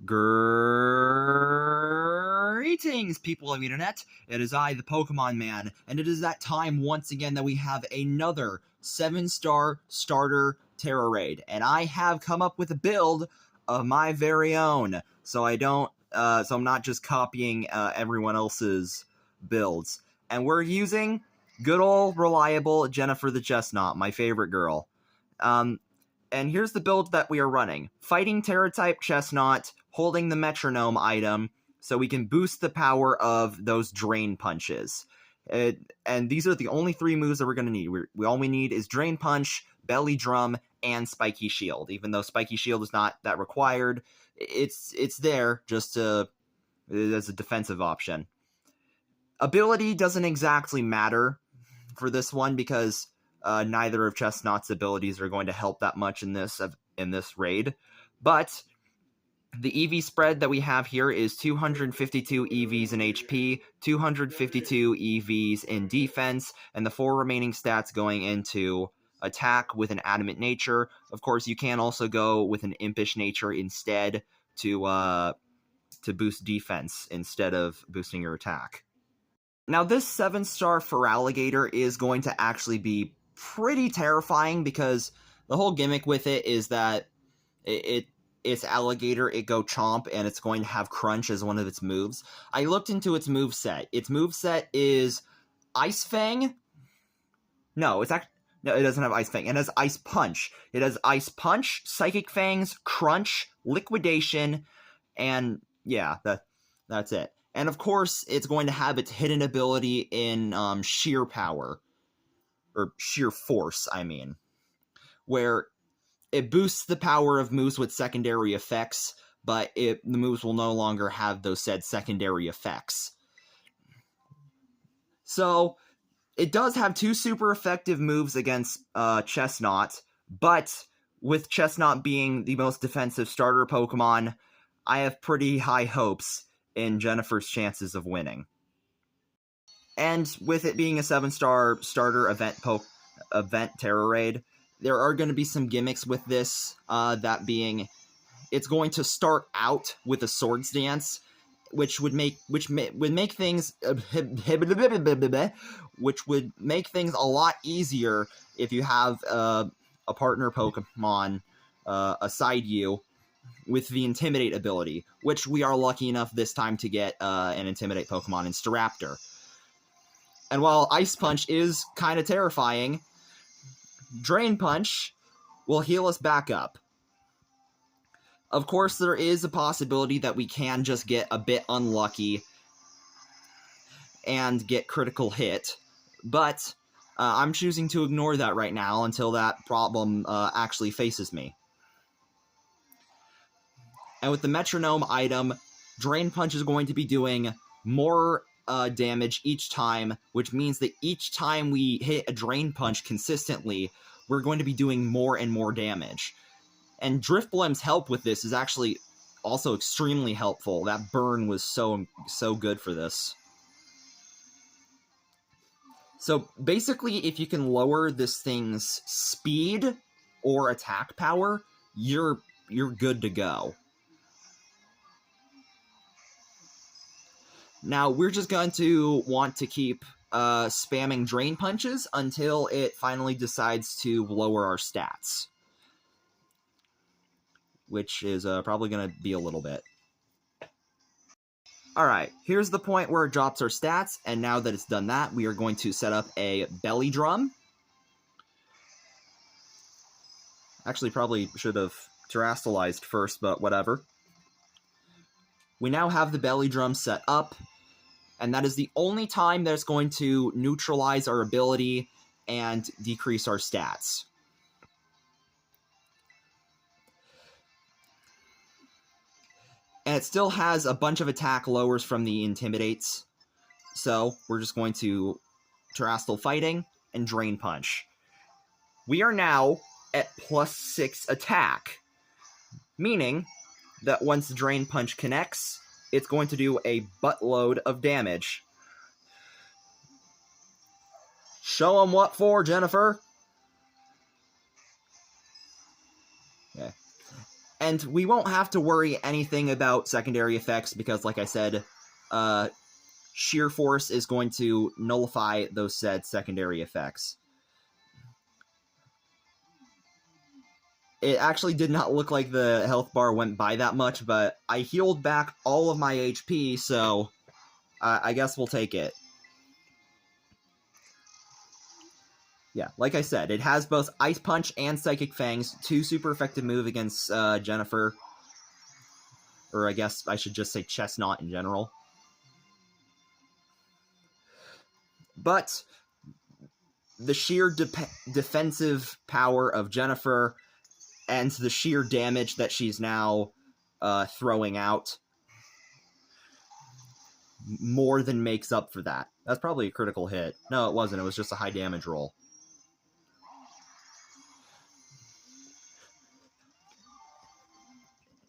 Greetings, people of the internet. It is I, the Pokemon Man, and it is that time once again that we have another 7-star starter Tera raid, and I have come up with a build of my very own, so I'm not just copying everyone else's builds. And we're using good old reliable Jennifer the Chesnaught, my favorite girl. And here's the build that we are running. Fighting Tera-type Chesnaught, holding the Metronome item, so we can boost the power of those Drain Punches. And these are the only 3 moves that we're going to need. All we need is Drain Punch, Belly Drum, and Spiky Shield. Even though Spiky Shield is not that required, it's there just as a defensive option. Ability doesn't exactly matter for this one because neither of Chesnaught's abilities are going to help that much in this raid. But the EV spread that we have here is 252 EVs in HP, 252 EVs in defense, and the 4 remaining stats going into attack with an adamant nature. Of course, you can also go with an impish nature instead to boost defense instead of boosting your attack. Now, this 7-star Feraligatr is going to actually be pretty terrifying because the whole gimmick with it is that it's alligator, it go chomp, and it's going to have crunch as one of its moves. I looked into its moveset. Its moveset is Ice Fang. No, it doesn't have Ice Fang. It has Ice Punch. It has Ice Punch, Psychic Fangs, Crunch, Liquidation, and yeah, that's it. And of course, it's going to have its hidden ability in Sheer Power. Or Sheer Force, I mean. Where it boosts the power of moves with secondary effects, but the moves will no longer have those said secondary effects. So, it does have 2 super effective moves against Chesnaught, but with Chesnaught being the most defensive starter Pokemon, I have pretty high hopes in Jennifer's chances of winning. And with it being a 7-star starter event Tera raid, there are going to be some gimmicks with this, that being, it's going to start out with a Swords Dance, which would make things a lot easier if you have a partner Pokemon aside you with the Intimidate ability, which we are lucky enough this time to get an Intimidate Pokemon in Staraptor. And while Ice Punch is kind of terrifying, Drain Punch will heal us back up. Of course, there is a possibility that we can just get a bit unlucky and get critical hit, but I'm choosing to ignore that right now until that problem actually faces me. And with the Metronome item, Drain Punch is going to be doing more damage each time, which means that each time we hit a Drain Punch consistently, we're going to be doing more and more damage. And Drifblem's help with this is actually also extremely helpful. That burn was so good for this. So basically, if you can lower this thing's speed or attack power, you're good to go. Now, we're just going to want to keep spamming Drain Punches until it finally decides to lower our stats. Which is probably going to be a little bit. Alright, here's the point where it drops our stats, and now that it's done that, we are going to set up a Belly Drum. Actually, probably should have terastallized first, but whatever. We now have the Belly Drum set up, and that is the only time that it's going to neutralize our ability and decrease our stats. And it still has a bunch of attack lowers from the Intimidates, so we're just going to Terastal Fighting and Drain Punch. We are now at +6 attack, meaning that once Drain Punch connects, it's going to do a buttload of damage. Show 'em what for, Jennifer! Okay. And we won't have to worry anything about secondary effects because, like I said, Sheer Force is going to nullify those said secondary effects. It actually did not look like the health bar went by that much, but I healed back all of my HP, so I guess we'll take it. Yeah, like I said, it has both Ice Punch and Psychic Fangs, 2 super effective moves against Jennifer. Or I guess I should just say Chesnaught in general. But the sheer defensive power of Jennifer and the sheer damage that she's now throwing out more than makes up for that. That's probably a critical hit. No, it wasn't. It was just a high damage roll.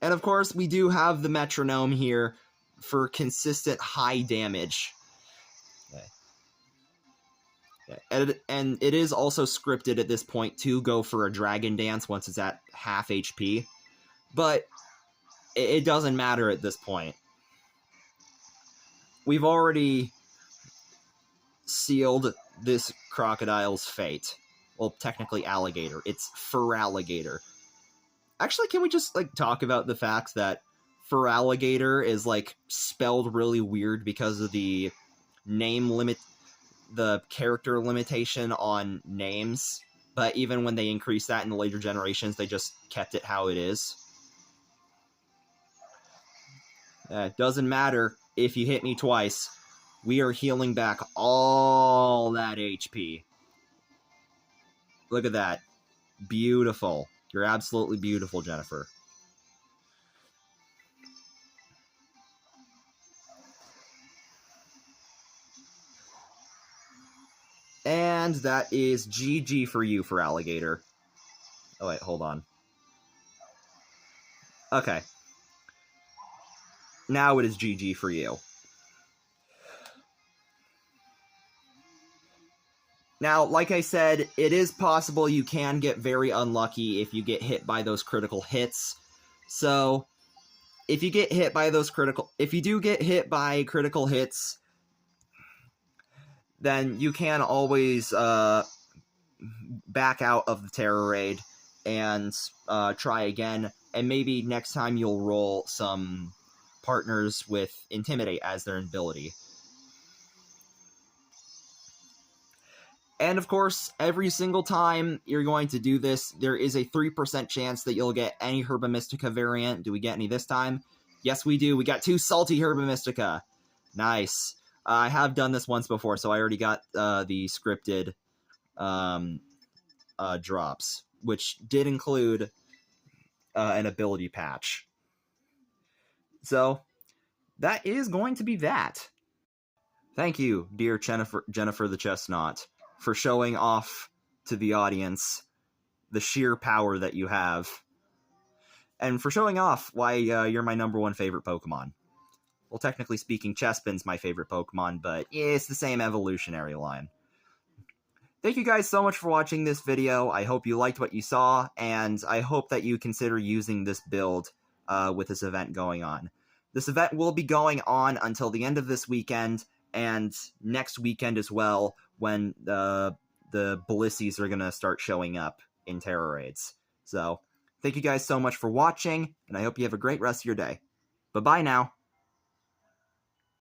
And of course, we do have the metronome here for consistent high damage. Okay. And it is also scripted at this point to go for a Dragon Dance once it's at half HP. But it doesn't matter at this point. We've already sealed this crocodile's fate. Well, technically alligator. It's Feraligatr. Actually, can we just, talk about the fact that Feraligatr is, spelled really weird because of the name limit, the character limitation on names, but even when they increased that in the later generations, they just kept it how it is. It doesn't matter if you hit me twice. We are healing back all that HP. Look at that. Beautiful. You're absolutely beautiful, Jennifer. And that is GG for you, Feraligatr. Oh, wait, hold on. Okay. Now it is GG for you. Now, like I said, it is possible you can get very unlucky if you get hit by those critical hits. So, if you get hit by those if you do get hit by critical hits, then you can always back out of the Terror Raid and try again. And maybe next time you'll roll some partners with Intimidate as their ability. And of course, every single time you're going to do this, there is a 3% chance that you'll get any Herba Mystica variant. Do we get any this time? Yes, we do. We got 2 Salty Herba Mystica. Nice. I have done this once before, so I already got the scripted drops, which did include an ability patch. So, that is going to be that. Thank you, dear Jennifer the Chesnaught, for showing off to the audience the sheer power that you have, and for showing off why you're my #1 favorite Pokemon. Well, technically speaking, Chespin's my favorite Pokemon, but it's the same evolutionary line. Thank you guys so much for watching this video. I hope you liked what you saw, and I hope that you consider using this build with this event going on. This event will be going on until the end of this weekend, and next weekend as well, when the Blisseys are going to start showing up in Terror Raids. So, thank you guys so much for watching, and I hope you have a great rest of your day. Bye-bye now.